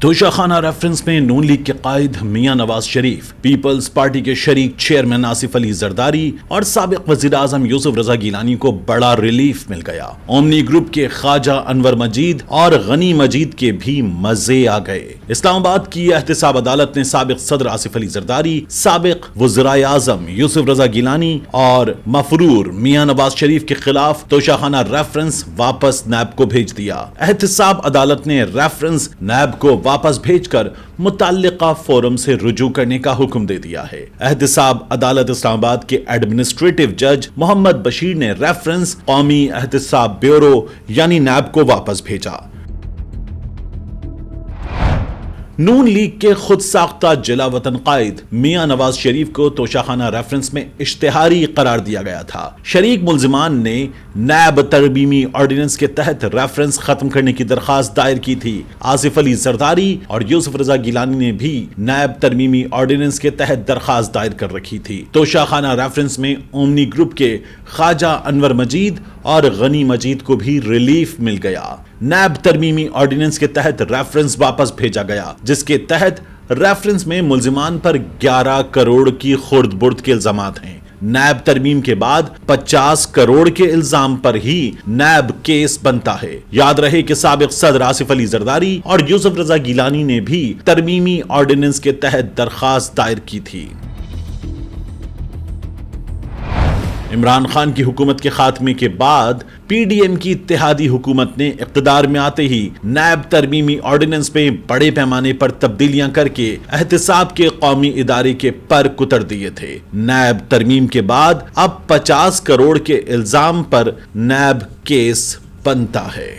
توشاخانہ reference میں نون league کے قائد Mian Nawaz Sharif, Peoples party کے شریک چیئرمین آصف علی زرداری اور سابق وزیر اعظم یوسف رضا گیلانی کو بڑا ریلیف مل گیا۔ اومنی گروپ کے خواجہ انور مجید اور غنی مجید کے بھی مزے آ گئے۔ اسلام آباد کی احتساب عدالت نے سابق صدر آصف علی زرداری، سابق وزرائے اعظم یوسف رضا گیلانی اور مفرور میاں نواز شریف کے خلاف توشاخانہ ریفرنس واپس نیب کو بھیج دیا۔ احتساب عدالت نے ریفرنس نیب کو واپس بھیج کر متعلقہ فورم سے رجوع کرنے کا حکم دے دیا ہے۔ احتساب عدالت اسلام آباد کے ایڈمنسٹریٹو جج محمد بشیر نے ریفرنس قومی احتساب بیورو یعنی نیب کو واپس بھیجا۔ نون لیگ کے خود ساختہ جلا وطن قائد میاں نواز شریف کو توشاخانہ ریفرنس میں اشتہاری قرار دیا گیا تھا۔ شریک ملزمان نے نیب ترمیمی آرڈیننس کے تحت ریفرنس ختم کرنے کی درخواست دائر کی تھی۔ آصف علی زرداری اور یوسف رضا گیلانی نے بھی نیب ترمیمی آرڈیننس کے تحت درخواست دائر کر رکھی تھی۔ توشاخانہ ریفرنس میں اومنی گروپ کے خواجہ انور مجید اور غنی مجید کو بھی ریلیف مل گیا۔ نیب ترمیمی آرڈیننس کے تحت ریفرنس واپس بھیجا گیا، جس کے تحت ریفرنس میں ملزمان پر 11 کروڑ کی خرد برد کے الزامات ہیں۔ نیب ترمیم کے بعد 50 کروڑ کے الزام پر ہی نیب کیس بنتا ہے۔ یاد رہے کہ سابق صدر آصف علی زرداری اور یوسف رضا گیلانی نے بھی ترمیمی آرڈیننس کے تحت درخواست دائر کی تھی۔ عمران خان کی حکومت کے خاتمے کے بعد پی ڈی ایم کی اتحادی حکومت نے اقتدار میں آتے ہی نیب ترمیمی آرڈیننس میں بڑے پیمانے پر تبدیلیاں کر کے احتساب کے قومی ادارے کے پر کتر دیے تھے۔ نیب ترمیم کے بعد اب 50 کروڑ کے الزام پر نیب کیس بنتا ہے۔